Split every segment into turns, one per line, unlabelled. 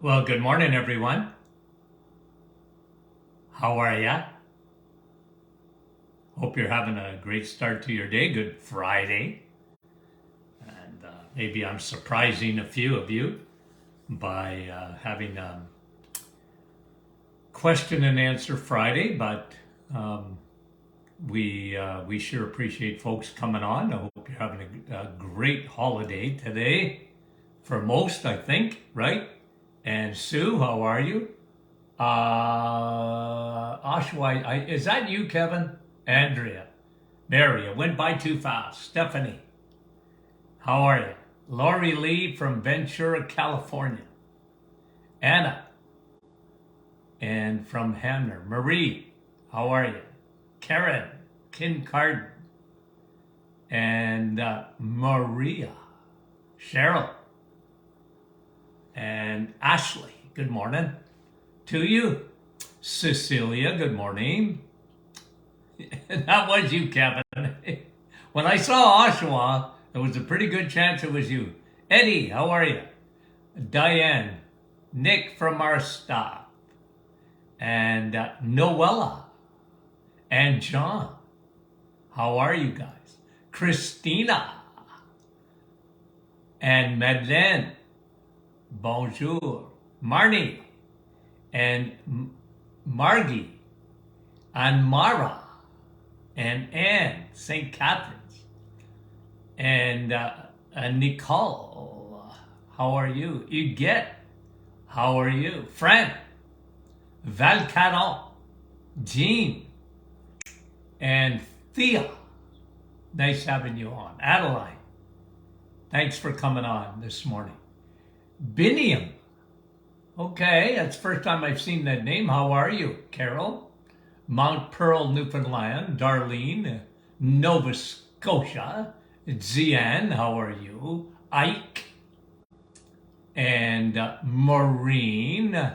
Well, good morning, everyone. How are ya? Hope you're having a great start to your day. Good Friday. And maybe I'm surprising a few of you by having a question and answer Friday, but um, we sure appreciate folks coming on. I hope you're having a great holiday today for most, I think, right? And Sue, how are you? Oshawa, is that you, Kevin? Andrea, Mary, it went by too fast. Stephanie, how are you? Lori Lee from Ventura, California. Anna, and from Hamner. Marie, how are you? Karen, Kincarden, and Maria, Cheryl, and Ashley. Good morning to you. Cecilia, good morning. That was you, Kevin. When I saw Oshawa, there was a pretty good chance it was you. Eddie, how are you? Diane, Nick from our staff, and Noella, and John. How are you guys? Christina, and Madeleine. Bonjour. Marnie, and Margie, and Mara, and Anne, St. Catherine's, and Nicole, how are you? Huguette, how are you? Fran, Valcaron, Jean, and Thea, nice having you on. Adeline, thanks for coming on this morning. Biniam, okay, that's the first time I've seen that name. How are you? Carol, Mount Pearl, Newfoundland. Darlene, Nova Scotia. Zian, how are you? Ike, and Maureen,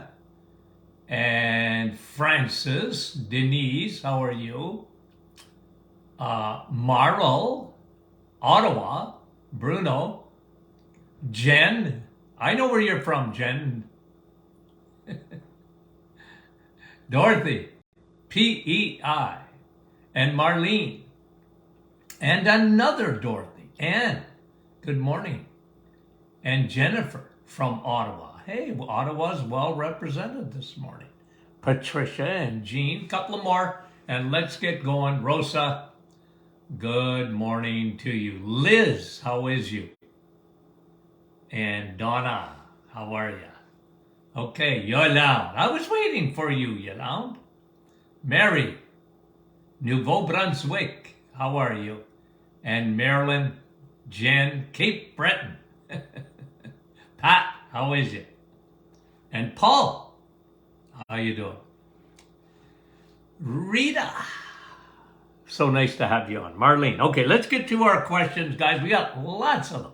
and Francis. Denise, how are you? Marl, Ottawa. Bruno, Jen, I know where you're from, Jen. Dorothy, PEI, and Marlene, and another Dorothy, Anne, good morning, and Jennifer from Ottawa. Hey, Ottawa's well represented this morning. Patricia and Jean, couple of more, and let's get going. Rosa, good morning to you. Liz, how is you? And Donna, how are you? Okay, Yolande. I was waiting for you, Yolande. Mary, Nouveau Brunswick, how are you? And Marilyn, Jen, Cape Breton. Pat, how is you? And Paul, how you doing? Rita, so nice to have you on. Marlene, okay, let's get to our questions, guys. We got lots of them.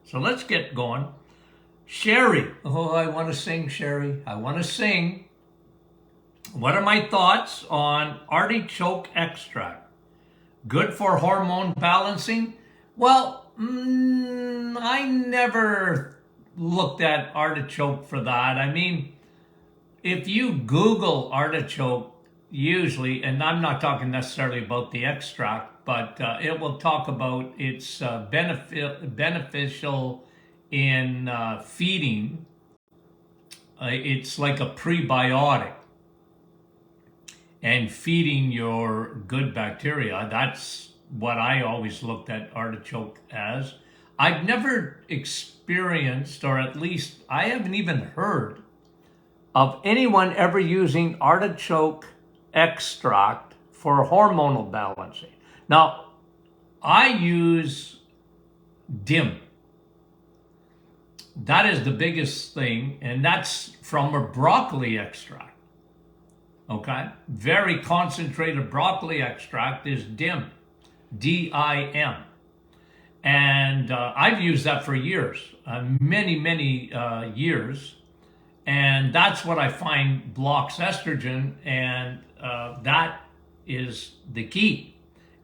So let's get going. Sherry. Oh, I want to sing, Sherry. I want to sing. What are my thoughts on artichoke extract? Good for hormone balancing? Well, I never looked at artichoke for that. I mean, if you Google artichoke, usually, and I'm not talking necessarily about the extract, but it will talk about its beneficial in feeding. It's like a prebiotic and feeding your good bacteria. That's what I always looked at artichoke as. I've never experienced, or at least I haven't even heard of anyone ever using artichoke extract for hormonal balancing. Now, I use DIM. That is the biggest thing, and that's from a broccoli extract. Okay? Very concentrated broccoli extract is DIM. D-I-M. And I've used that for years, many years. And that's what I find blocks estrogen, and that is the key,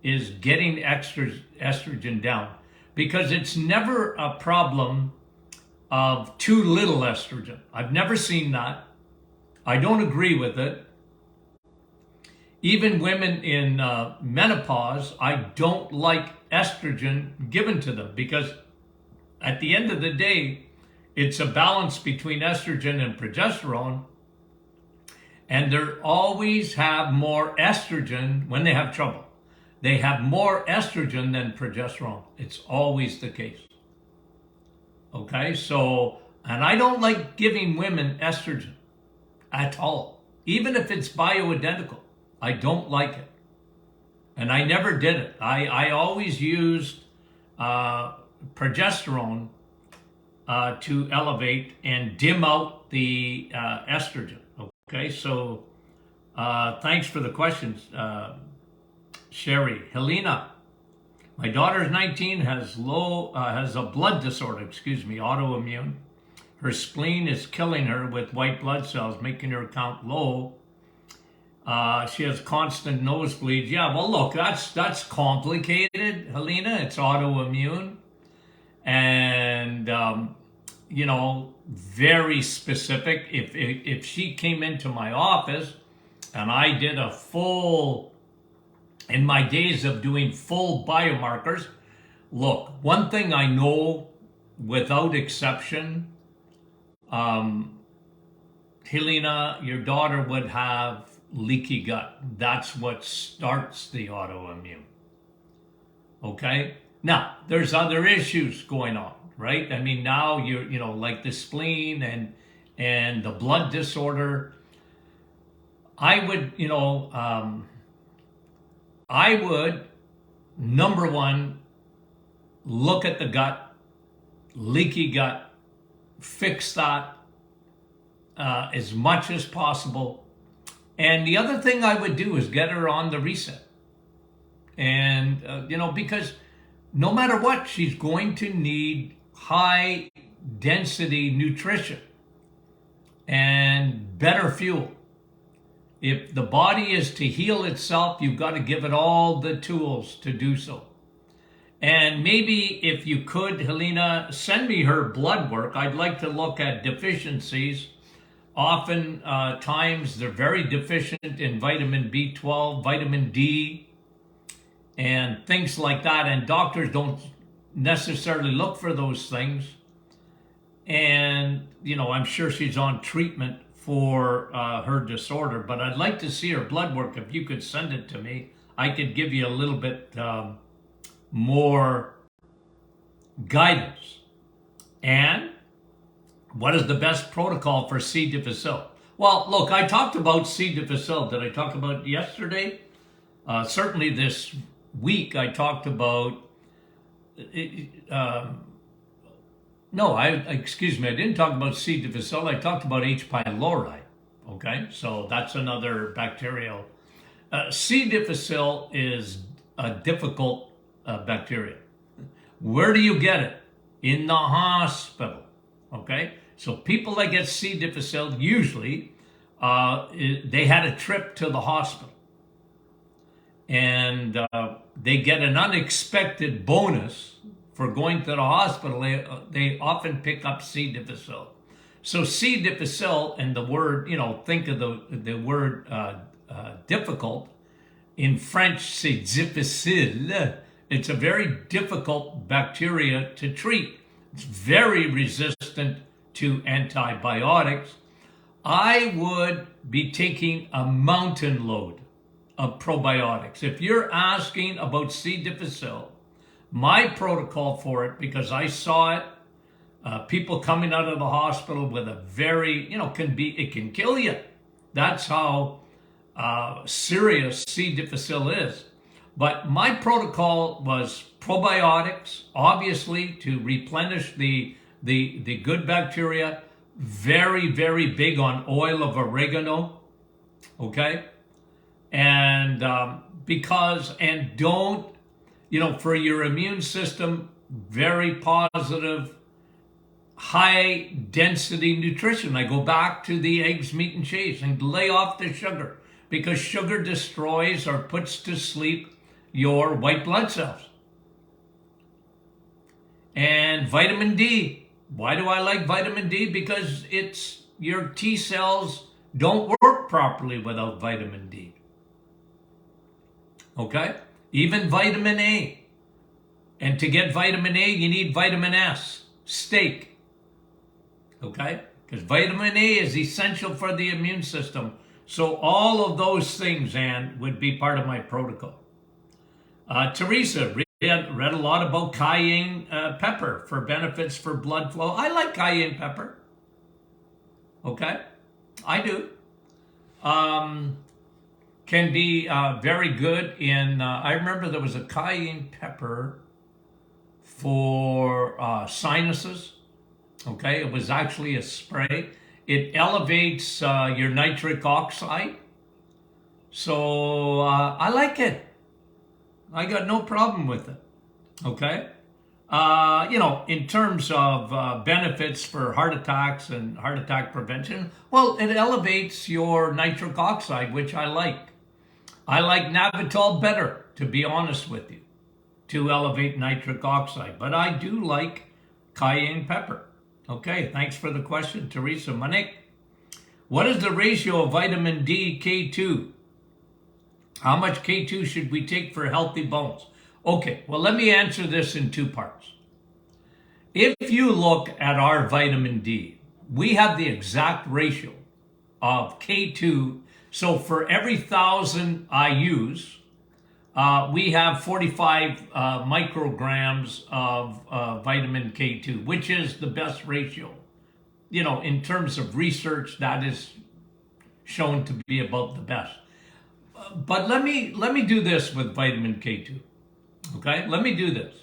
is getting extra estrogen down. Because it's never a problem of too little estrogen. I've never seen that. I don't agree with it. Even women in menopause, I don't like estrogen given to them because at the end of the day, it's a balance between estrogen and progesterone. And they always have more estrogen when they have trouble. They have more estrogen than progesterone. It's always the case. Okay, so, and I don't like giving women estrogen at all, even if it's bioidentical. I don't like it. And I never did it. I always used progesterone to elevate and dim out the estrogen. Okay, so thanks for the questions, Sherry. Helena, my daughter's 19, has a blood disorder, autoimmune. Her spleen is killing her with white blood cells, making her count low. She has constant nosebleeds. Yeah, well, look, that's complicated, Helena. It's autoimmune, and very specific. If she came into my office and I did a full, in my days of doing full biomarkers, look, one thing I know without exception, Helena, your daughter would have leaky gut. That's what starts the autoimmune. Okay? Now, there's other issues going on, right? I mean, now you're, like the spleen and the blood disorder. I would, number one, look at the gut, leaky gut, fix that as much as possible. And the other thing I would do is get her on the reset. And, because no matter what, she's going to need high density nutrition and better fuel. If the body is to heal itself, you've got to give it all the tools to do so. And maybe if you could, Helena, send me her blood work. I'd like to look at deficiencies. Often times they're very deficient in vitamin B12, vitamin D, and things like that. And doctors don't necessarily look for those things. And, I'm sure she's on treatment for her disorder, but I'd like to see her blood work. If you could send it to me, I could give you a little bit more guidance. And what is the best protocol for C. difficile? Well, look, I talked about C. difficile. Did I talk about it yesterday? Certainly this week I talked about, I didn't talk about C. difficile. I talked about H. pylori. Okay, so that's another bacterial. C. difficile is a difficult bacteria. Where do you get it? In the hospital. Okay, so people that get C. difficile usually they had a trip to the hospital, and they get an unexpected bonus for going to the hospital. They often pick up C. difficile. So C. difficile, and the word, think of the word difficult. In French, c'est difficile. It's a very difficult bacteria to treat. It's very resistant to antibiotics. I would be taking a mountain load of probiotics. If you're asking about C. difficile, my protocol for it, because I saw it, people coming out of the hospital with a very, it can kill you. That's how serious C. difficile is. But my protocol was probiotics, obviously, to replenish the good bacteria. Very, very big on oil of oregano. Okay? And don't, for your immune system, very positive, high density nutrition. I go back to the eggs, meat, and cheese and lay off the sugar, because sugar destroys or puts to sleep your white blood cells. And vitamin D, Why do I like vitamin D? Because your T cells don't work properly without vitamin D. Okay? Even vitamin A. And to get vitamin A, you need vitamin S, steak. Okay? Because vitamin A is essential for the immune system. So all of those things, Anne, would be part of my protocol. Teresa read a lot about cayenne pepper for benefits for blood flow. I like cayenne pepper. Okay? I do. Can be very good in, I remember there was a cayenne pepper for sinuses. Okay, it was actually a spray. It elevates your nitric oxide. So I like it. I got no problem with it. Okay. In terms of benefits for heart attacks and heart attack prevention, well, it elevates your nitric oxide, which I like. I like Navitol better, to be honest with you, to elevate nitric oxide. But I do like cayenne pepper. Okay, thanks for the question, Teresa. Monique, what is the ratio of vitamin D, K2? How much K2 should we take for healthy bones? Okay, well, let me answer this in two parts. If you look at our vitamin D, we have the exact ratio of K2. So for every 1,000 IUs, we have 45 micrograms of vitamin K2, which is the best ratio. In terms of research, that is shown to be about the best. But let me do this with vitamin K2. Okay, let me do this.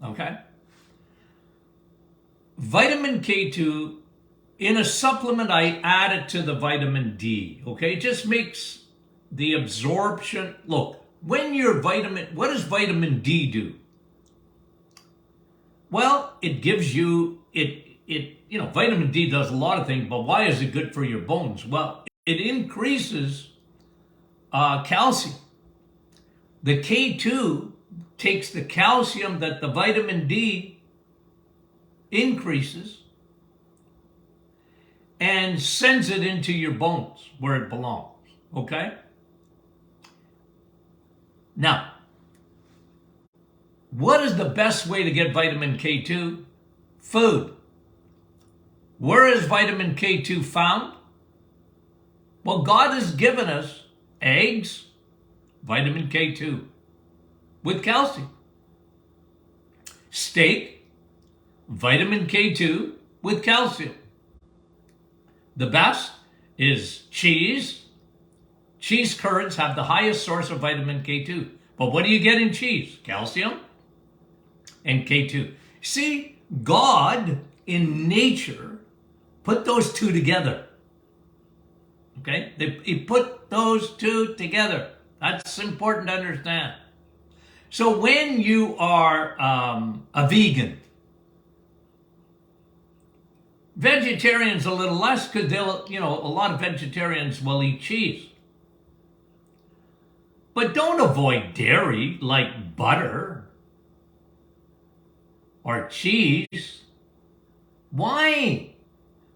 Okay, vitamin K2 in a supplement, I add it to the vitamin D. Okay, it just makes the absorption. Look, when your what does vitamin D do? Well, it gives you vitamin D does a lot of things, but why is it good for your bones? Well, it increases calcium. The K2 takes the calcium that the vitamin D increases and sends it into your bones where it belongs. Okay? Now, what is the best way to get vitamin K2? Food. Where is vitamin K2 found? Well, God has given us eggs, vitamin K2, with calcium. Steak, vitamin K2 with calcium. The best is cheese. Cheese curds have the highest source of vitamin K2. But what do you get in cheese? Calcium and K2. See, God in nature put those two together. Okay? He put those two together. That's important to understand. So when you are a vegan, vegetarians a little less because a lot of vegetarians will eat cheese. But don't avoid dairy like butter or cheese. Why?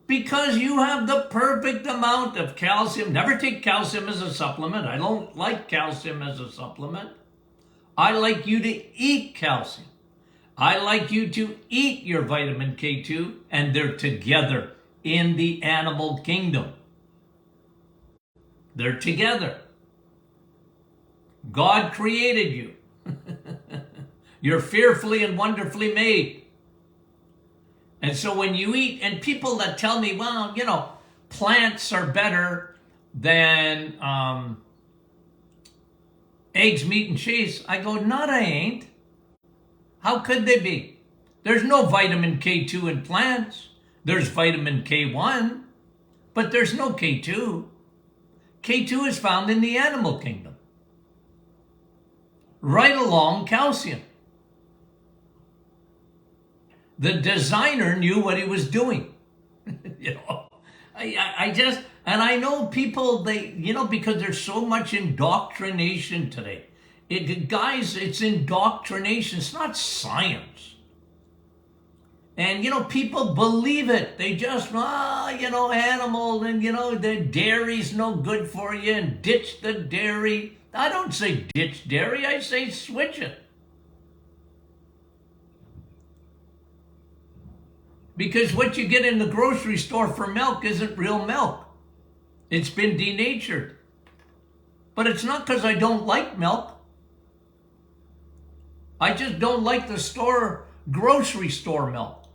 Because you have the perfect amount of calcium. Never take calcium as a supplement. I don't like calcium as a supplement. I like you to eat calcium. I like you to eat your vitamin K2, and they're together in the animal kingdom. They're together. God created you. You're fearfully and wonderfully made. And so when you eat, and people that tell me, well, plants are better than eggs, meat, and cheese, I go, no, they ain't. How could they be? There's no vitamin K2 in plants. There's vitamin K1, but there's no K2. K2 is found in the animal kingdom. Right along calcium. The designer knew what he was doing. I know people, because there's so much indoctrination today. Guys, it's indoctrination. It's not science. And, people believe it. They just, animal and, the dairy's no good for you and ditch the dairy. I don't say ditch dairy. I say switch it. Because what you get in the grocery store for milk isn't real milk. It's been denatured. But it's not because I don't like milk. I just don't like the grocery store milk.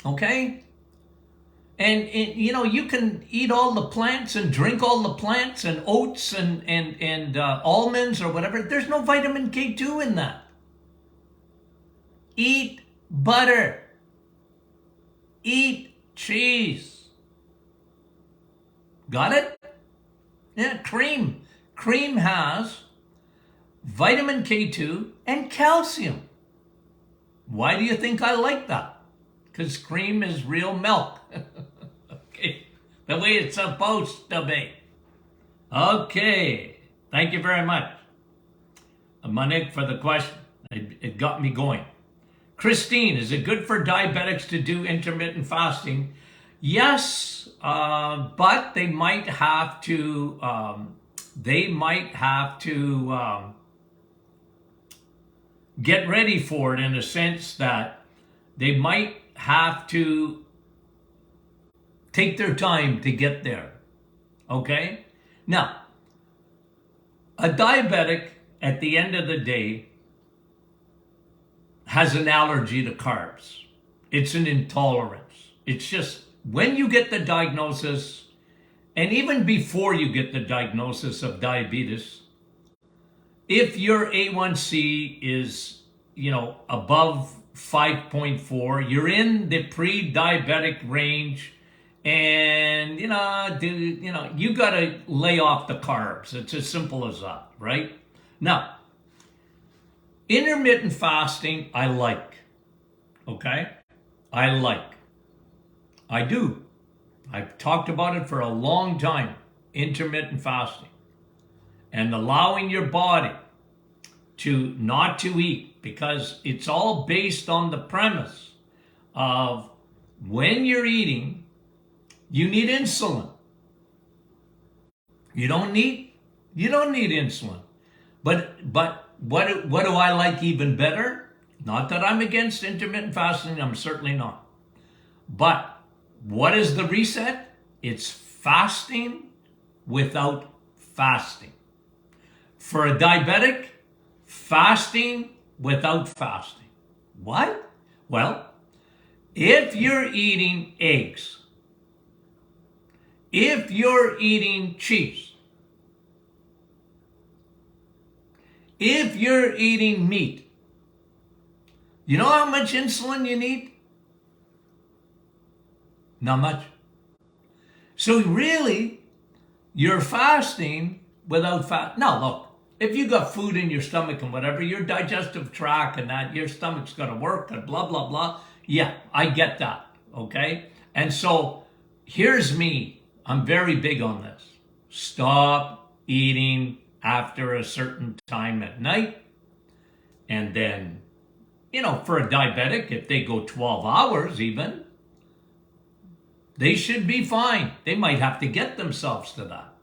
Okay? And you can eat all the plants and drink all the plants and oats and almonds or whatever. There's no vitamin K2 in that. Eat butter. Eat cheese. Got it? Yeah, cream. Cream has vitamin K2 and calcium. Why do you think I like that? Because cream is real milk. Okay, the way it's supposed to be. Okay, thank you very much, Monique, for the question. It got me going. Christine, is it good for diabetics to do intermittent fasting? Yes, but they might have to. Get ready for it in a sense that they might have to take their time to get there. Okay? Now, a diabetic at the end of the day has an allergy to carbs. It's an intolerance. It's just when you get the diagnosis, and even before you get the diagnosis of diabetes, if your A1C is, above 5.4, you're in the pre-diabetic range, and, you got to lay off the carbs. It's as simple as that, right? Now, intermittent fasting, I like, okay? I do. I've talked about it for a long time, intermittent fasting. And allowing your body to not to eat, because it's all based on the premise of when you're eating, you need insulin. You don't need insulin. But what do I like even better? Not that I'm against intermittent fasting, I'm certainly not. But what is the reset? It's fasting without fasting. For a diabetic, fasting without fasting. What? Well, if you're eating eggs, if you're eating cheese, if you're eating meat, you know how much insulin you need? Not much. So really, you're fasting without fat. Now look, if you got food in your stomach and whatever, your digestive tract and that, your stomach's got to work and blah, blah, blah. Yeah, I get that, okay? And so here's me. I'm very big on this. Stop eating after a certain time at night. And then, for a diabetic, if they go 12 hours even, they should be fine. They might have to get themselves to that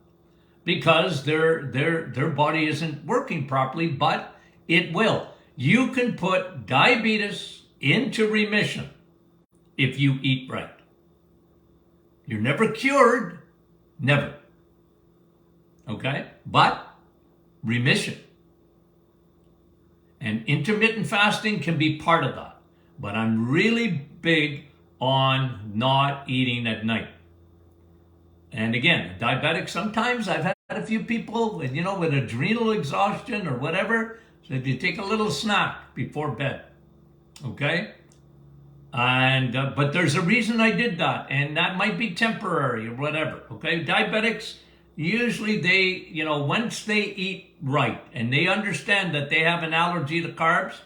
because their body isn't working properly, but it will. You can put diabetes into remission if you eat right. You're never cured, never. Okay? But remission. And intermittent fasting can be part of that. But I'm really big on not eating at night. And again, diabetic, sometimes I've had a few people with, with adrenal exhaustion or whatever, so if you take a little snack before bed, okay? And, but there's a reason I did that, and that might be temporary or whatever, okay? Diabetics, usually they, once they eat right and they understand that they have an allergy to carbs,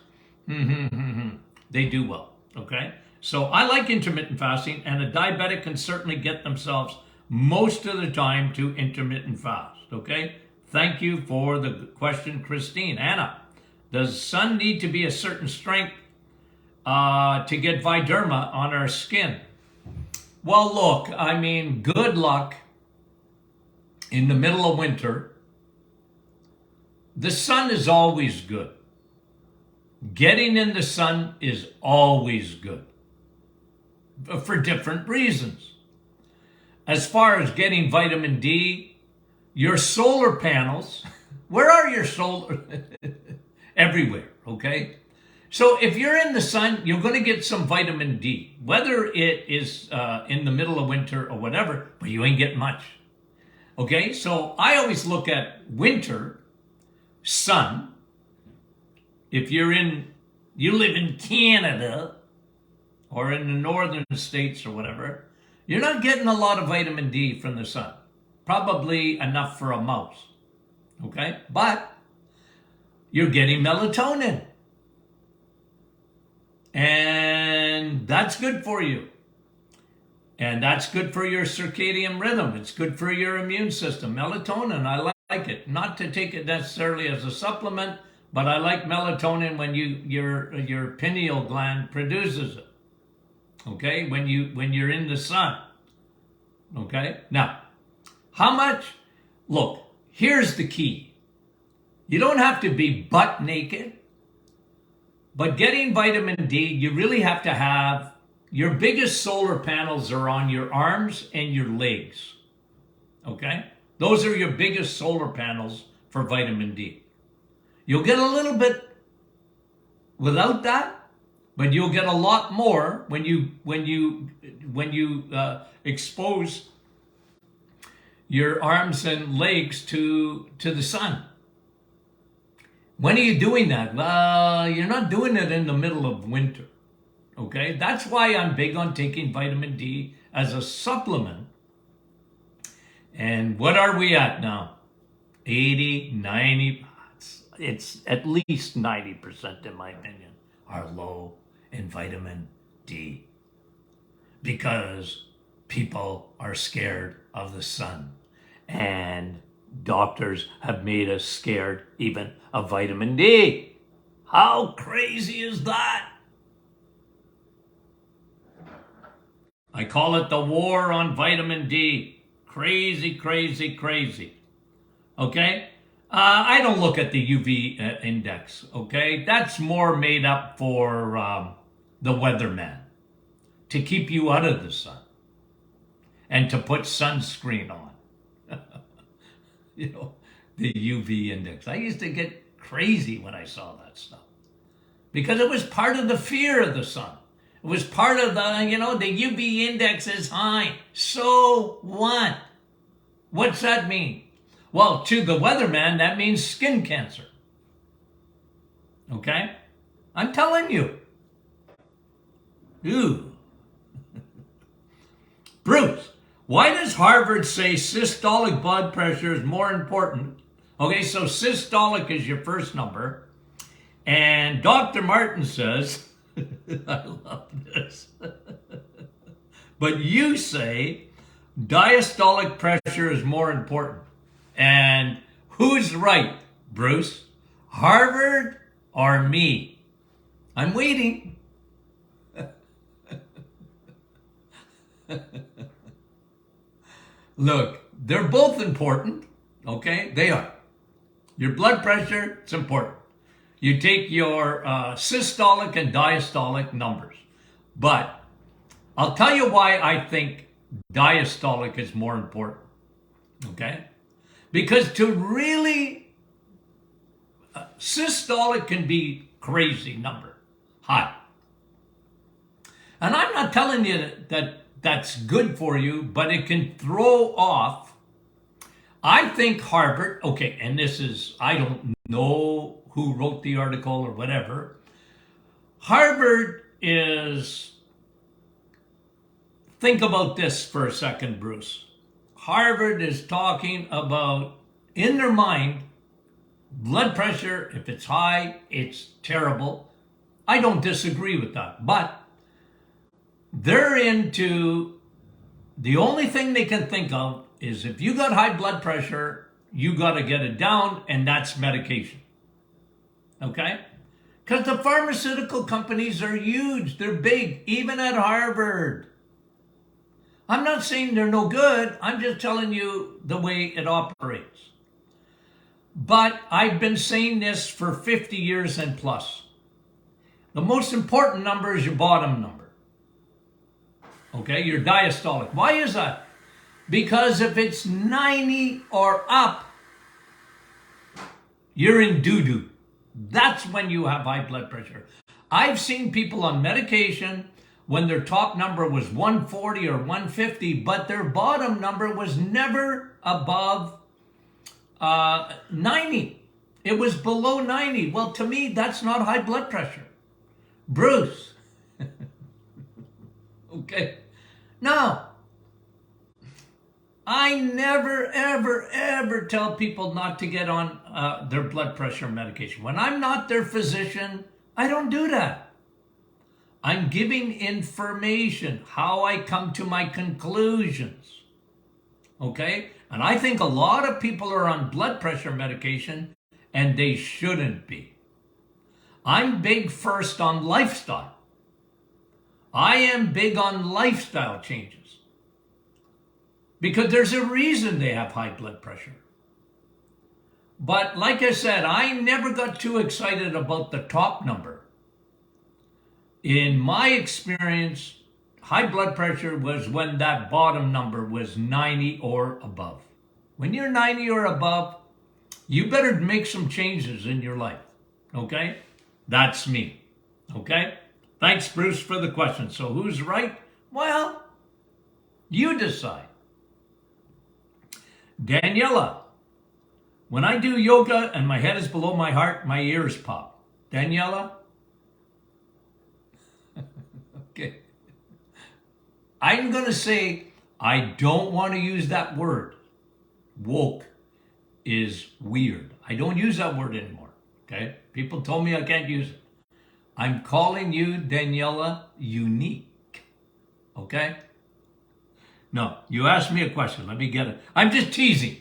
they do well, okay? So I like intermittent fasting, and a diabetic can certainly get themselves most of the time to intermittent fast, okay? Thank you for the question, Christine. Anna, does sun need to be a certain strength to get Viderma on our skin. Well, look, I mean, good luck in the middle of winter. The sun is always good. Getting in the sun is always good for different reasons. As far as getting vitamin D, your solar panels, where are your solar? Everywhere, okay? So if you're in the sun, you're going to get some vitamin D, whether it is in the middle of winter or whatever, but you ain't getting much. Okay, so I always look at winter, sun. If you live in Canada or in the northern states or whatever, you're not getting a lot of vitamin D from the sun. Probably enough for a mouse. Okay, but you're getting melatonin. And that's good for you. And that's good for your circadian rhythm. It's good for your immune system. Melatonin, I like it. Not to take it necessarily as a supplement, but I like melatonin when your pineal gland produces it. Okay, when you're in the sun. Okay, now, how much? Look, here's the key. You don't have to be butt naked. But getting vitamin D, you really have to have, your biggest solar panels are on your arms and your legs. Okay? Those are your biggest solar panels for vitamin D. You'll get a little bit without that, but you'll get a lot more when you expose your arms and legs to the sun. When are you doing that? Well, you're not doing it in the middle of winter, okay? That's why I'm big on taking vitamin D as a supplement. And what are we at now? 80, 90, it's at least 90% in my opinion, are low in vitamin D. Because people are scared of the sun. And doctors have made us scared even of vitamin D. How crazy is that? I call it the war on vitamin D. Crazy, crazy, crazy. Okay? I don't look at the UV index, okay? That's more made up for the weatherman, to keep you out of the sun and to put sunscreen on. You know, the UV index. I used to get crazy when I saw that stuff because it was part of the fear of the sun. It was part of the, the UV index is high. So what? What's that mean? Well, to the weatherman, that means skin cancer. Okay? I'm telling you. Ooh. Bruce, why does Harvard say systolic blood pressure is more important? Okay, so systolic is your first number. And Dr. Martin says, I love this, but you say diastolic pressure is more important. And who's right, Bruce? Harvard or me? I'm waiting. Look, they're both important, okay? They are. Your blood pressure, it's important. You take your systolic and diastolic numbers. But I'll tell you why I think diastolic is more important, okay? Because to really, systolic can be crazy number, high. And I'm not telling you that that's good for you, but it can throw off. I think Harvard, okay, and this is, I don't know who wrote the article or whatever. Harvard is, think about this for a second, Bruce. Harvard is talking about, in their mind, blood pressure, if it's high, it's terrible. I don't disagree with that, but they're into, the only thing they can think of is if you got high blood pressure, you got to get it down, and that's medication. Okay? Because the pharmaceutical companies are huge. They're big, even at Harvard. I'm not saying they're no good. I'm just telling you the way it operates. But I've been saying this for 50 years and plus. The most important number is your bottom number. Okay, your diastolic. Why is that? Because if it's 90 or up, you're in doo-doo. That's when you have high blood pressure. I've seen people on medication when their top number was 140 or 150, but their bottom number was never above 90. It was below 90. Well, to me, that's not high blood pressure. Bruce. Okay. Now, I never, ever, ever tell people not to get on their blood pressure medication. When I'm not their physician, I don't do that. I'm giving information, how I come to my conclusions. Okay? And I think a lot of people are on blood pressure medication and they shouldn't be. I'm big first on lifestyle. I am big on lifestyle changes. Because there's a reason they have high blood pressure. But like I said, I never got too excited about the top number. In my experience, high blood pressure was when that bottom number was 90 or above. When you're 90 or above, you better make some changes in your life. Okay? That's me. Okay? Thanks, Bruce, for the question. So who's right? Well, you decide. Daniela, when I do yoga and my head is below my heart, my ears pop. Daniela? Okay. I'm going to say I don't want to use that word. Woke is weird. I don't use that word anymore. Okay? People told me I can't use it. I'm calling you, Daniela, unique. Okay? No, you asked me a question. Let me get it. I'm just teasing.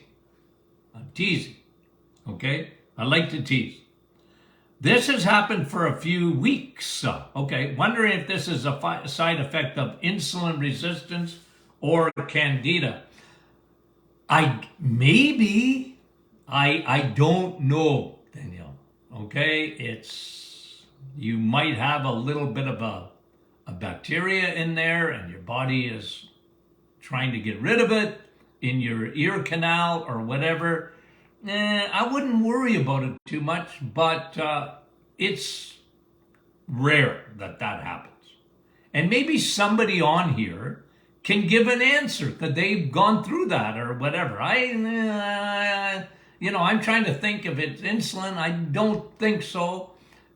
I'm teasing. Okay? I like to tease. This has happened for a few weeks. Okay, wondering if this is a side effect of insulin resistance or candida. I don't know, Danielle. Okay, you might have a little bit of a bacteria in there and your body is trying to get rid of it in your ear canal or whatever. I wouldn't worry about it too much, but it's rare that happens. And maybe somebody on here can give an answer that they've gone through that or whatever. I'm trying to think if it's insulin. I don't think so.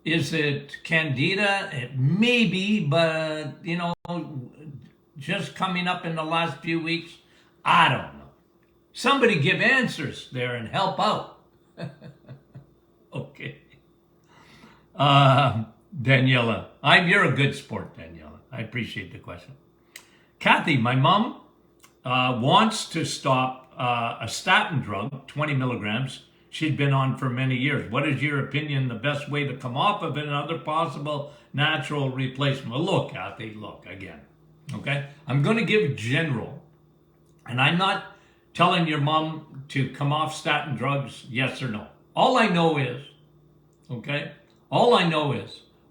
Is it candida? It may be, but, just coming up in the last few weeks, I don't know. Somebody give answers there and help out. Okay. Daniela, you're a good sport, Daniela. I appreciate the question. Kathy, my mom wants to stop a statin drug, 20 milligrams, she'd been on for many years. What is your opinion, the best way to come off of it and other possible natural replacement? Well, look, Kathy, again. Okay? I'm going to give general, and I'm not telling your mom to come off statin drugs, yes or no. All I know is,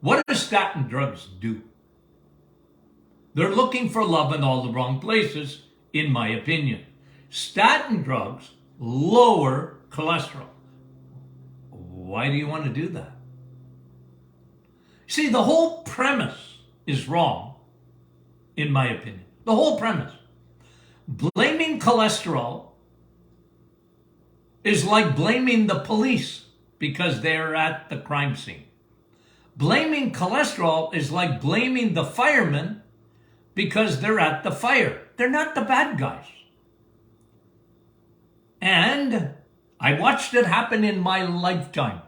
what do statin drugs do? They're looking for love in all the wrong places, in my opinion. Statin drugs lower cholesterol. Why do you want to do that? See, the whole premise is wrong, in my opinion. The whole premise. Blaming cholesterol is like blaming the police because they're at the crime scene. Blaming cholesterol is like blaming the firemen because they're at the fire. They're not the bad guys. And I watched it happen in my lifetime.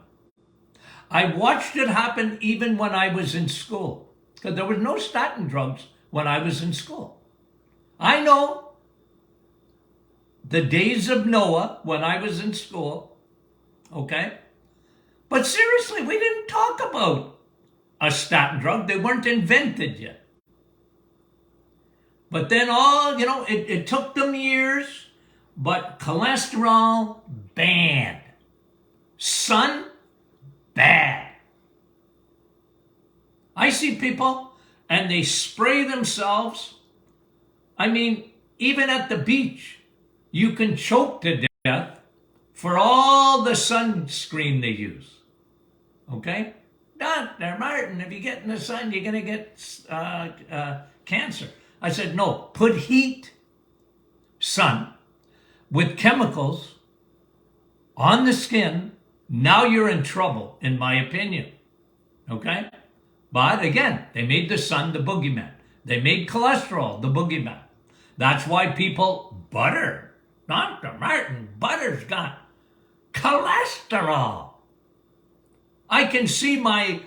I watched it happen even when I was in school, because there was no statin drugs when I was in school. I know the days of Noah when I was in school, okay? But seriously, we didn't talk about a statin drug. They weren't invented yet. But then it took them years, but cholesterol, banned. Sun, bad. I see people and they spray themselves. I mean, even at the beach, you can choke to death for all the sunscreen they use. Okay? Dr. Martin, if you get in the sun, you're going to get cancer. I said, no, put heat, sun, with chemicals on the skin. Now you're in trouble, in my opinion. Okay? But again, they made the sun the boogeyman. They made cholesterol the boogeyman. That's why people, butter. Dr. Martin, butter's got cholesterol. I can see my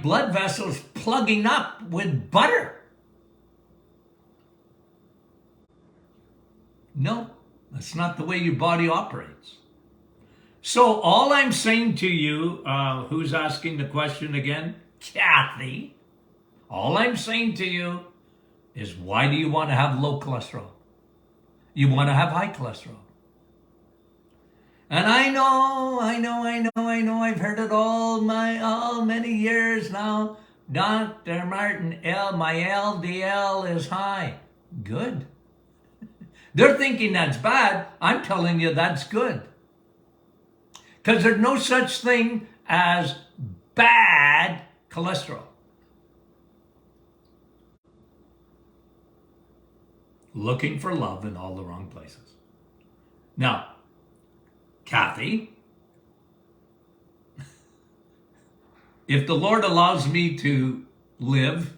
blood vessels plugging up with butter. No, that's not the way your body operates. So all I'm saying to you, who's asking the question again? Kathy. All I'm saying to you is, why do you want to have low cholesterol? You want to have high cholesterol. And I know, I've heard it all many years now. Dr. Martin, my LDL is high. Good. They're thinking that's bad. I'm telling you that's good. Because there's no such thing as bad cholesterol. Looking for love in all the wrong places. Now, Kathy, if the Lord allows me to live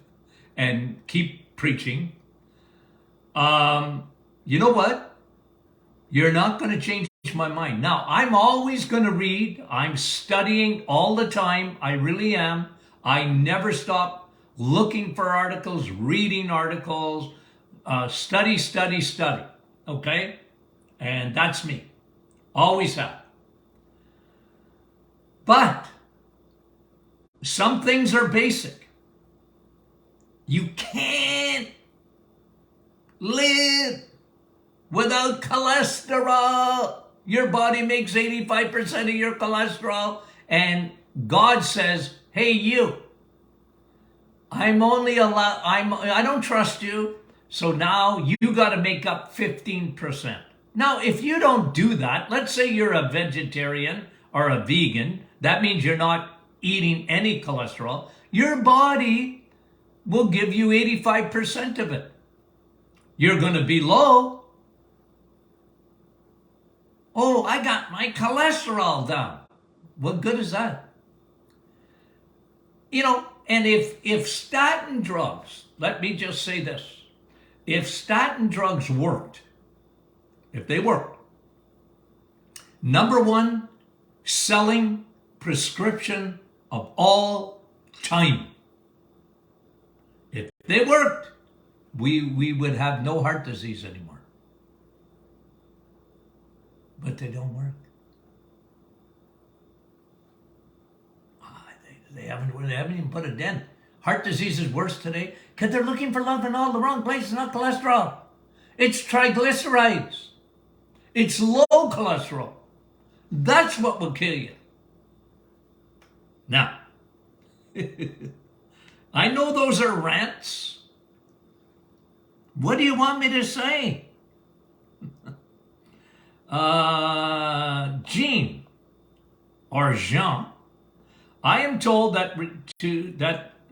and keep preaching, you know what? You're not going to change my mind. Now, I'm always going to read. I'm studying all the time. I really am. I never stop looking for articles, reading articles, study. Okay? And that's me. Always have. But some things are basic. You can't live without cholesterol. Your body makes 85% of your cholesterol, and God says, hey, you, I don't trust you, so now you got to make up 15%. Now, if you don't do that, let's say you're a vegetarian or a vegan, that means you're not eating any cholesterol, your body will give you 85% of it. You're going to be low. Oh, I got my cholesterol down. What good is that? You know, and if statin drugs, let me just say this, if statin drugs worked, if they worked, number one selling prescription of all time. If they worked, we would have no heart disease anymore. But they don't work. They haven't even put a dent. Heart disease is worse today because they're looking for love in all the wrong places, not cholesterol. It's triglycerides. It's low cholesterol. That's what will kill you. Now, I know those are rants. What do you want me to say? Jean or Jean, I am told that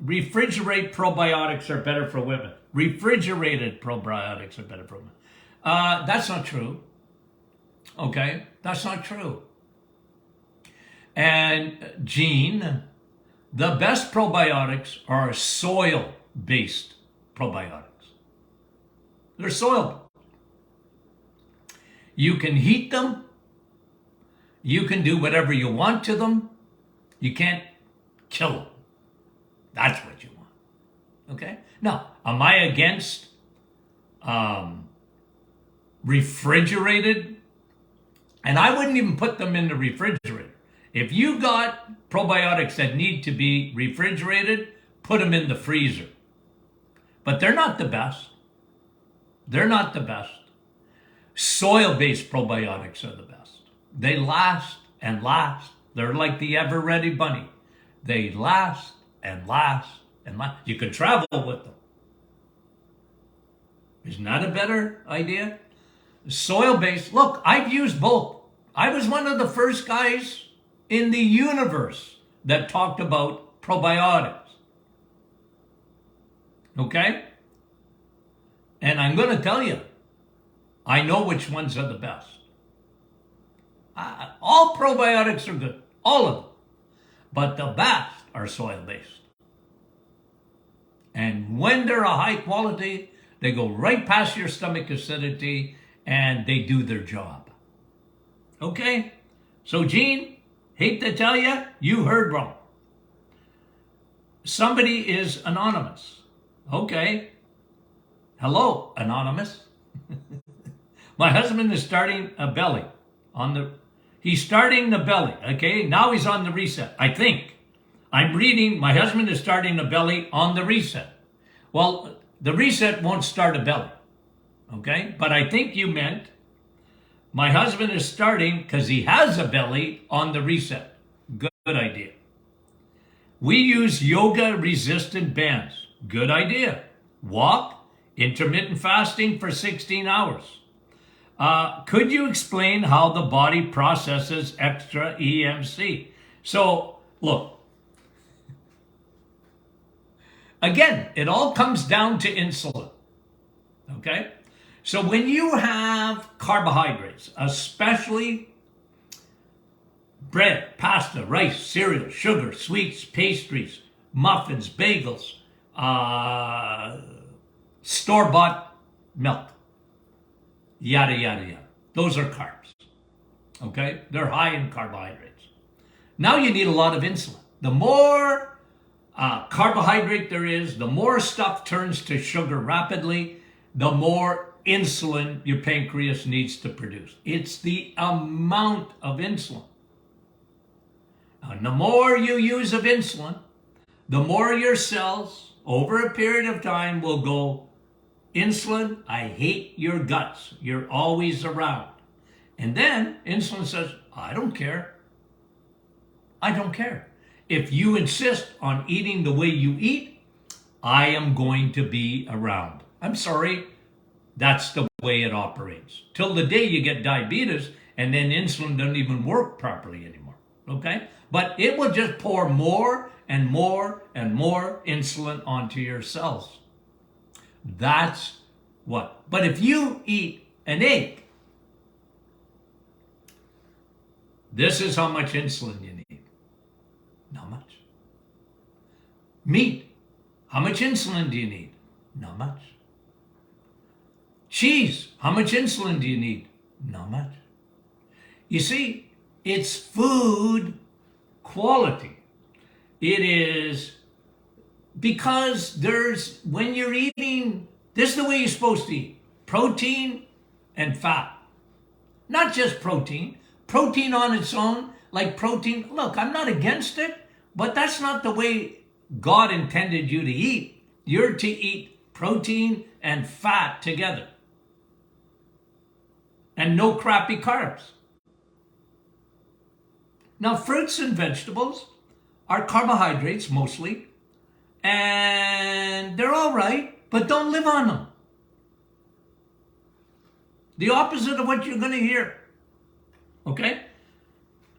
refrigerated probiotics are better for women. Refrigerated probiotics are better for women. That's not true. Okay, that's not true. And Jean, the best probiotics are soil-based probiotics. They're soil. You can heat them. You can do whatever you want to them. You can't kill them. That's what you want. Okay? Now, am I against refrigerated? And I wouldn't even put them in the refrigerator. If you got probiotics that need to be refrigerated, put them in the freezer. But they're not the best. They're not the best. Soil-based probiotics are the best. They last and last. They're like the ever-ready bunny. They last and last and last. You can travel with them. Isn't that a better idea? Soil-based, look, I've used both. I was one of the first guys in the universe that talked about probiotics. Okay? And I'm going to tell you, I know which ones are the best. All probiotics are good, all of them. But the best are soil-based. And when they're a high quality, they go right past your stomach acidity and they do their job. Okay? So Gene, hate to tell you, you heard wrong. Somebody is anonymous. Okay. Hello, anonymous. My husband is starting a belly he's starting the belly. Okay. Now he's on the reset. I think I'm reading my husband is starting a belly on the reset. Well, the reset won't start a belly. Okay. But I think you meant my husband is starting because he has a belly on the reset. Good idea. We use yoga resistant bands. Good idea. Walk, intermittent fasting for 16 hours. Could you explain how the body processes extra EMC? So, look. Again, it all comes down to insulin. Okay? So when you have carbohydrates, especially bread, pasta, rice, cereal, sugar, sweets, pastries, muffins, bagels, store-bought milk, yada, yada, yada. Those are carbs. Okay? They're high in carbohydrates. Now you need a lot of insulin. The more carbohydrate there is, the more stuff turns to sugar rapidly, the more insulin your pancreas needs to produce. It's the amount of insulin. And the more you use of insulin, the more your cells over a period of time will go, insulin, I hate your guts. You're always around. And then insulin says, I don't care. I don't care. If you insist on eating the way you eat, I am going to be around. I'm sorry. That's the way it operates. Till the day you get diabetes and then insulin doesn't even work properly anymore. Okay? But it will just pour more and more and more insulin onto your cells. That's what. But if you eat an egg, this is how much insulin you need. Not much. Meat, how much insulin do you need? Not much. Cheese, how much insulin do you need? Not much. You see, it's food quality. It is because when you're eating, this is the way you're supposed to eat. Protein and fat. Not just protein. Protein on its own, like protein. Look, I'm not against it, but that's not the way God intended you to eat. You're to eat protein and fat together. And no crappy carbs. Now, fruits and vegetables are carbohydrates mostly, and they're all right, but don't live on them. The opposite of what you're going to hear. Okay?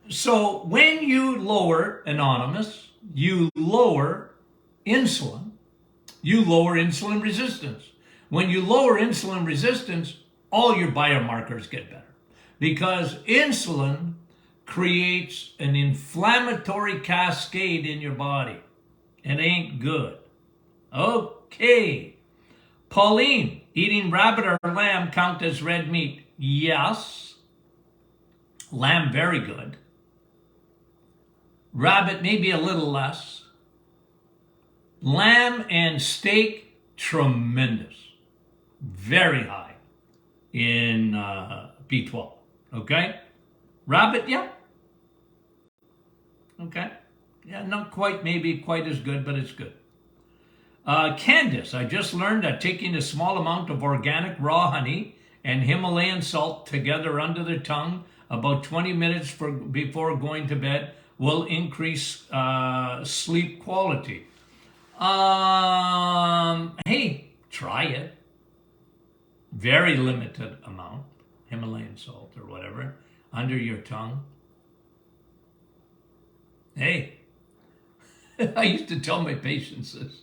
So when you lower, anonymous, you lower insulin resistance. When you lower insulin resistance, all your biomarkers get better. Because insulin creates an inflammatory cascade in your body. It ain't good. Okay. Pauline, eating rabbit or lamb count as red meat? Yes. Lamb, very good. Rabbit, maybe a little less. Lamb and steak, tremendous. Very high in B12. Okay? Rabbit, yeah. Okay. Yeah, not quite, maybe quite as good, but it's good. Candace, I just learned that taking a small amount of organic raw honey and Himalayan salt together under the tongue about 20 minutes before going to bed will increase sleep quality. Hey, try it. Very limited amount, Himalayan salt or whatever, under your tongue. Hey, I used to tell my patients this.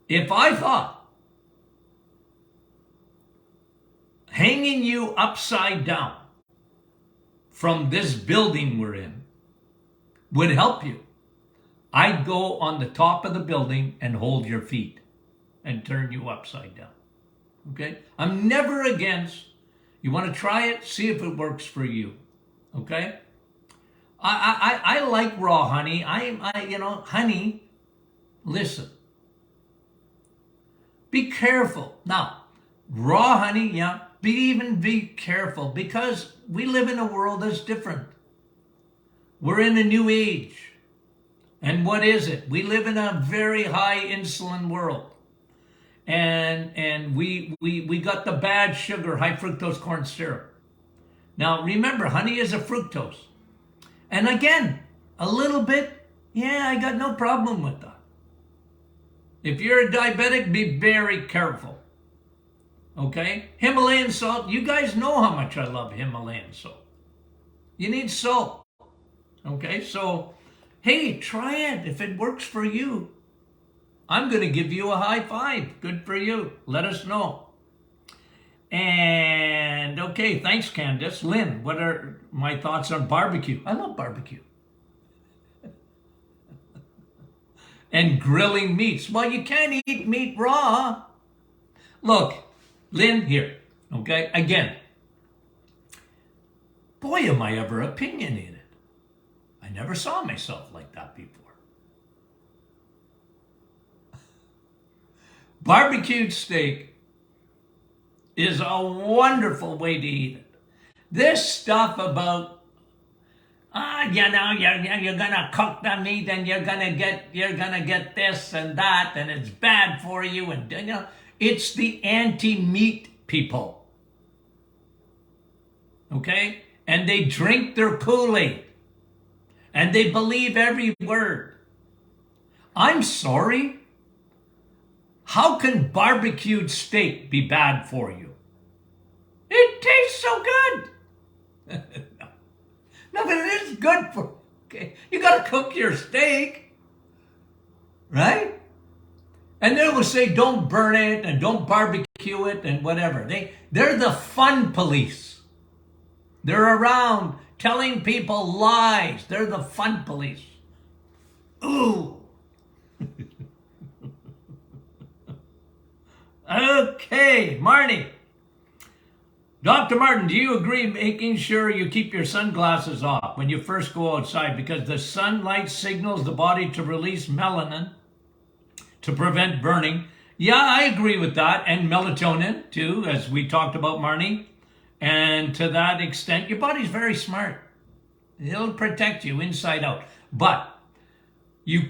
If I thought hanging you upside down from this building we're in would help you, I'd go on the top of the building and hold your feet and turn you upside down. Okay? I'm never against. You want to try it? See if it works for you. Okay? I like raw honey. Honey, listen. Be careful. Now, raw honey, yeah, be careful because we live in a world that's different. We're in a new age. And what is it? We live in a very high insulin world. And we got the bad sugar, high fructose corn syrup. Now, remember, honey is a fructose. And again, a little bit, yeah, I got no problem with that. If you're a diabetic, be very careful. Okay? Himalayan salt, you guys know how much I love Himalayan salt. You need salt. Okay? So, hey, try it if it works for you. I'm going to give you a high five. Good for you. Let us know. And, okay, thanks, Candace. Lynn, what are my thoughts on barbecue? I love barbecue. And grilling meats. Well, you can't eat meat raw. Look, Lynn, here, okay? Again, boy, am I ever opinionated. I never saw myself like that before. Barbecued steak is a wonderful way to eat it. This stuff about you're gonna cook the meat and you're gonna get this and that and it's bad for you and it's the anti-meat people. Okay? And they drink their Kool-Aid and they believe every word. I'm sorry. How can barbecued steak be bad for you? It tastes so good. No, but it is good for you. Okay? You got to cook your steak, right? And they will say, don't burn it and don't barbecue it and whatever. They're the fun police. They're around telling people lies. They're the fun police. Ooh. Okay, Marnie. Dr. Martin, do you agree making sure you keep your sunglasses off when you first go outside because the sunlight signals the body to release melanin to prevent burning? Yeah, I agree with that. And melatonin too, as we talked about, Marnie. And to that extent, your body's very smart. It'll protect you inside out. But you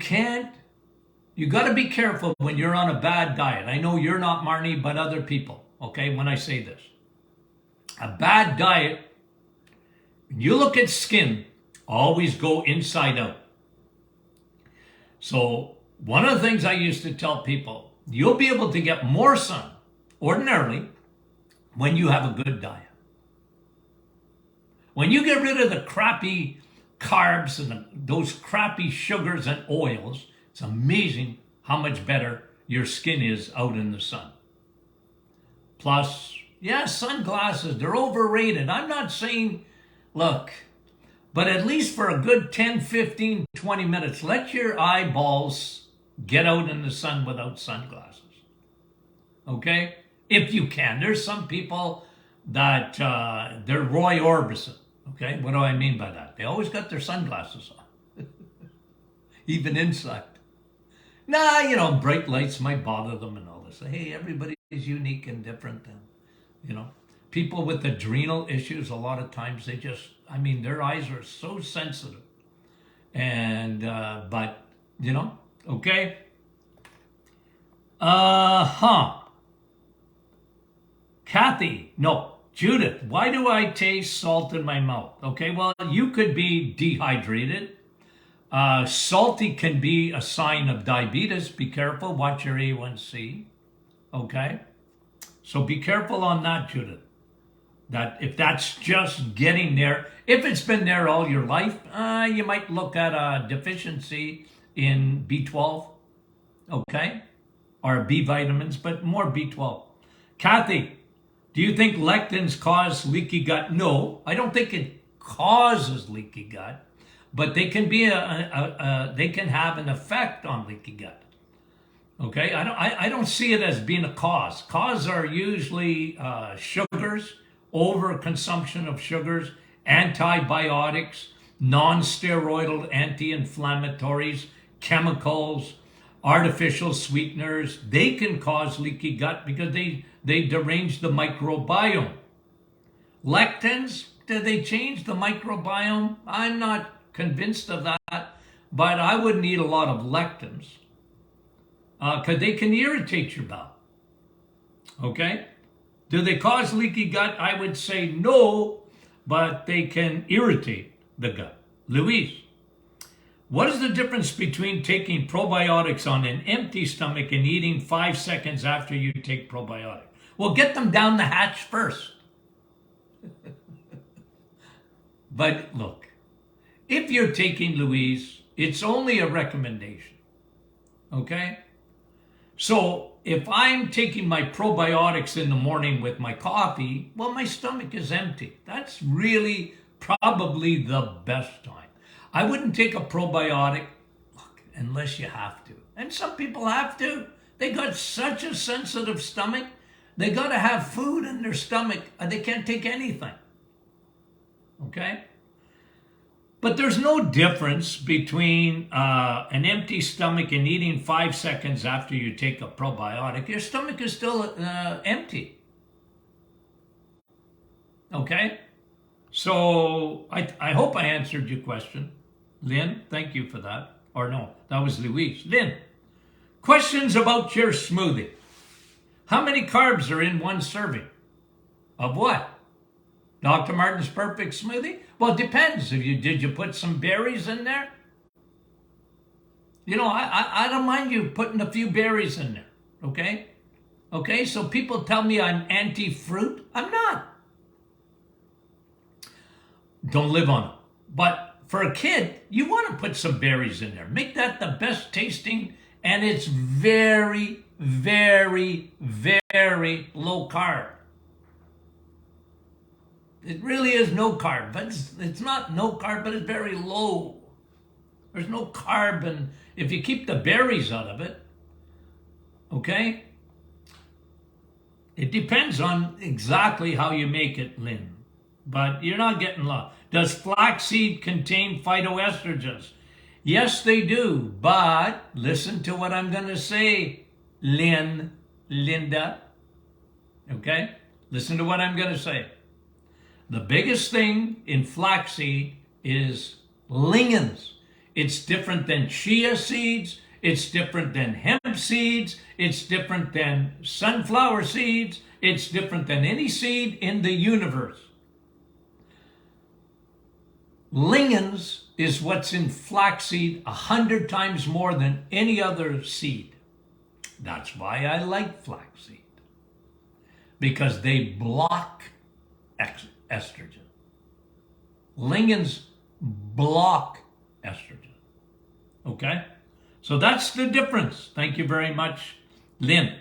got to be careful when you're on a bad diet. I know you're not, Marnie, but other people, okay, when I say this. A bad diet, when you look at skin, always go inside out. So one of the things I used to tell people, you'll be able to get more sun ordinarily when you have a good diet. When you get rid of the crappy carbs and those crappy sugars and oils, it's amazing how much better your skin is out in the sun. Plus, yeah, sunglasses, they're overrated. I'm not saying, look, but at least for a good 10, 15, 20 minutes, let your eyeballs get out in the sun without sunglasses. Okay? If you can. There's some people that they're Roy Orbison. Okay? What do I mean by that? They always got their sunglasses on. Even inside. Nah, bright lights might bother them and all this. Hey, everybody's unique and different. And, people with adrenal issues, a lot of times their eyes are so sensitive. And, but, okay. Kathy, no. Judith, why do I taste salt in my mouth? Okay, well, you could be dehydrated. Salty can be a sign of diabetes. Be careful, watch your A1C. Okay? So be careful on that, Judith. That if that's just getting there, if it's been there all your life, you might look at a deficiency in B12, okay? Or B vitamins, but more B12. Kathy, do you think lectins cause leaky gut? No, I don't think it causes leaky gut, but they can be they can have an effect on leaky gut. Okay, I don't see it as being a cause. Cause are usually sugars, overconsumption of sugars, antibiotics, non-steroidal anti-inflammatories, chemicals, artificial sweeteners. They can cause leaky gut because they derange the microbiome. Lectins, do they change the microbiome? I'm not convinced of that, but I wouldn't eat a lot of lectins because they can irritate your bowel. Okay? Do they cause leaky gut? I would say no, but they can irritate the gut. Louise, what is the difference between taking probiotics on an empty stomach and eating 5 seconds after you take probiotics? Well, get them down the hatch first. But look, if you're taking Louise, it's only a recommendation. Okay? So if I'm taking my probiotics in the morning with my coffee, well, my stomach is empty. That's really probably the best time. I wouldn't take a probiotic unless you have to. And some people have to. They got such a sensitive stomach. They got to have food in their stomach. They can't take anything. Okay? But there's no difference between an empty stomach and eating 5 seconds after you take a probiotic. Your stomach is still empty. Okay? So I hope I answered your question. Lynn, thank you for that. Or no, that was Louise. Lynn, questions about your smoothie. How many carbs are in one serving? Of what? Dr. Martin's Perfect Smoothie? Well, it depends. Did you put some berries in there? I don't mind you putting a few berries in there. Okay? Okay, so people tell me I'm anti-fruit. I'm not. Don't live on them. But for a kid, you want to put some berries in there. Make that the best tasting, and it's very, very, very low carb. It really is no carb, but it's not no carb, but it's very low. There's no carbon if you keep the berries out of it. Okay? It depends on exactly how you make it, Lynn. But you're not getting low. Does flaxseed contain phytoestrogens? Yes, they do. But listen to what I'm going to say, Linda. Okay? Listen to what I'm going to say. The biggest thing in flaxseed is lignans. It's different than chia seeds. It's different than hemp seeds. It's different than sunflower seeds. It's different than any seed in the universe. Lignans is what's in flaxseed 100 times more than any other seed. That's why I like flaxseed. Because they block estrogen. Lignans block estrogen. Okay? So that's the difference. Thank you very much, Lynn.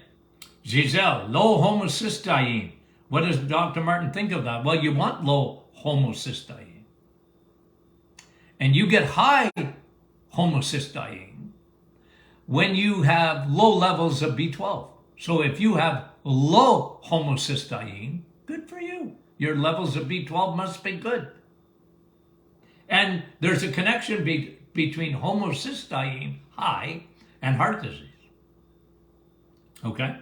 Giselle, low homocysteine. What does Dr. Martin think of that? Well, you want low homocysteine. And you get high homocysteine when you have low levels of B12. So if you have low homocysteine, good for you. Your levels of B12 must be good. And there's a connection between homocysteine high and heart disease. Okay?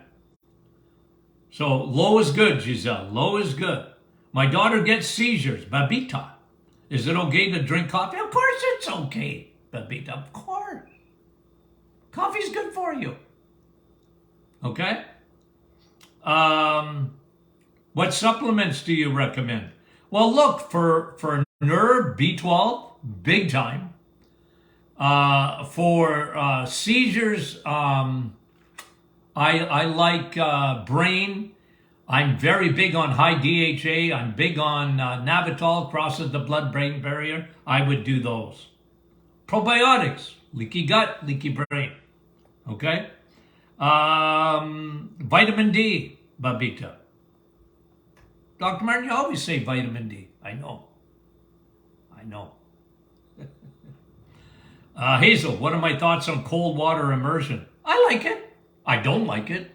So low is good, Giselle. Low is good. My daughter gets seizures, Babita. Is it okay to drink coffee? Of course it's okay. Babita? Of course. Coffee's good for you. Okay? What supplements do you recommend? Well, look, for nerve, B12, big time. For seizures, I like brain. I'm very big on high DHA. I'm big on Navitol, crosses the blood-brain barrier. I would do those. Probiotics, leaky gut, leaky brain. Okay? Vitamin D, Babita. Dr. Martin, you always say vitamin D. I know. Hazel, what are my thoughts on cold water immersion? I like it. I don't like it.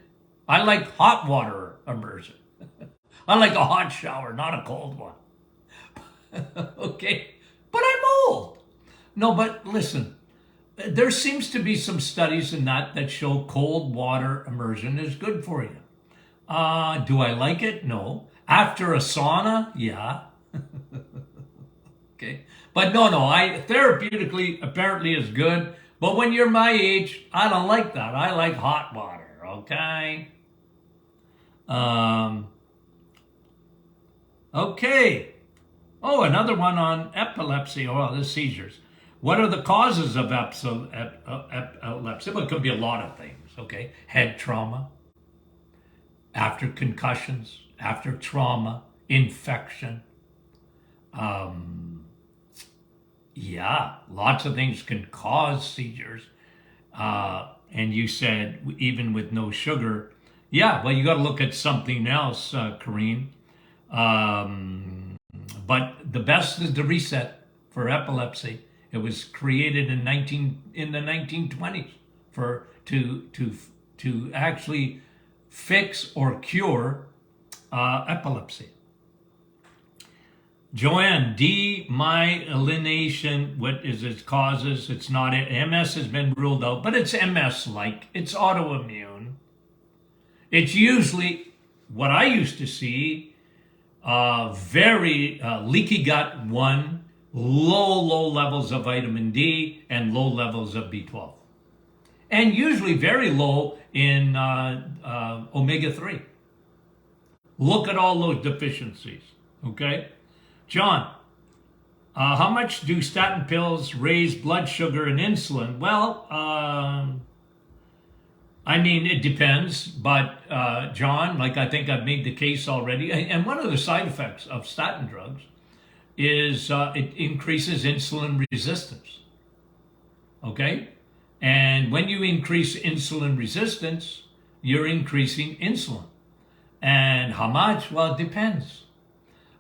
I like hot water immersion. I like a hot shower, not a cold one. Okay? But I'm old. No, but listen, there seems to be some studies in that show cold water immersion is good for you. Do I like it? No. After a sauna? Yeah. Okay. But no, therapeutically apparently is good. But when you're my age, I don't like that. I like hot water, okay? Okay. Oh, another one on epilepsy. Oh, the seizures. What are the causes of epilepsy? Well, it could be a lot of things, okay? Head trauma, after concussions, after trauma, infection. Yeah, lots of things can cause seizures. And you said even with no sugar. Yeah, well, you got to look at something else, Karine. But the best is the reset for epilepsy. It was created in the 1920s to actually fix or cure epilepsy. Joanne, demyelination, what is its causes? It's not it. MS has been ruled out, but it's MS-like. It's autoimmune. It's usually what I used to see, very leaky gut, one, low levels of vitamin D, and low levels of B12. And usually very low in omega-3. Look at all those deficiencies, okay? John, how much do statin pills raise blood sugar and insulin? Well, I mean, it depends, but John, like I think I've made the case already, and one of the side effects of statin drugs is it increases insulin resistance, okay? And when you increase insulin resistance, you're increasing insulin. And how much? Well, it depends.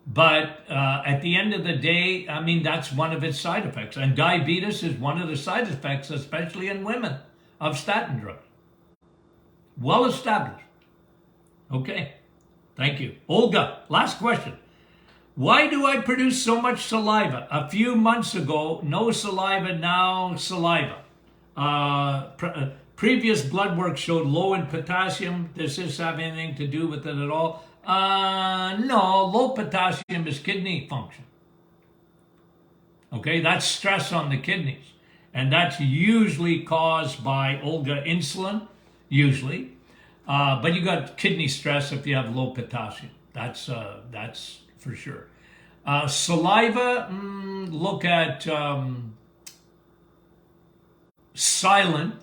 But at the end of the day, I mean, that's one of its side effects. And diabetes is one of the side effects, especially in women, of statin drugs. Well established. Okay, thank you. Olga, last question. Why do I produce so much saliva? A few months ago, no saliva, now saliva. Previous blood work showed low in potassium. Does this have anything to do with it at all? No, low potassium is kidney function. Okay, that's stress on the kidneys. And that's usually caused by, Olga, insulin, usually. But you got kidney stress if you have low potassium. That's for sure. Saliva, look at silent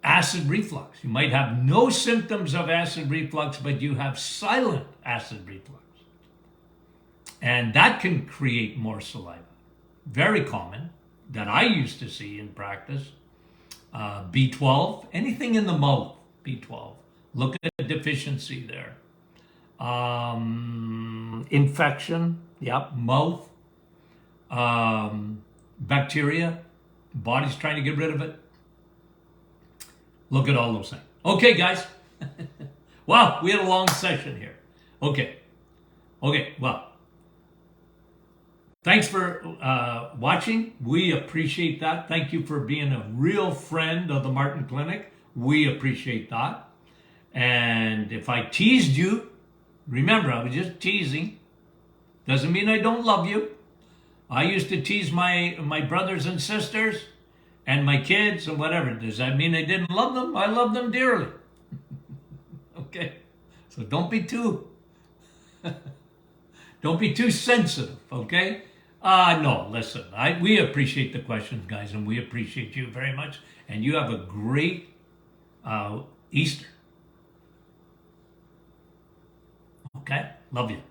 acid reflux. You might have no symptoms of acid reflux, but you have silent acid reflux. And that can create more saliva. Very common that I used to see in practice. B12, anything in the mouth, B12. Look at the deficiency there. Infection, yep, mouth. Bacteria, body's trying to get rid of it. Look at all those things. Okay, guys. Wow, we had a long session here. Okay, well, thanks for watching. We appreciate that. Thank you for being a real friend of the Martin Clinic. We appreciate that. And if I teased you, remember, I was just teasing. Doesn't mean I don't love you. I used to tease my brothers and sisters and my kids and whatever. Does that mean I didn't love them? I love them dearly. Okay? So don't be too sensitive, okay? No, listen. We appreciate the questions, guys, and we appreciate you very much. And you have a great Easter. Okay? Love you.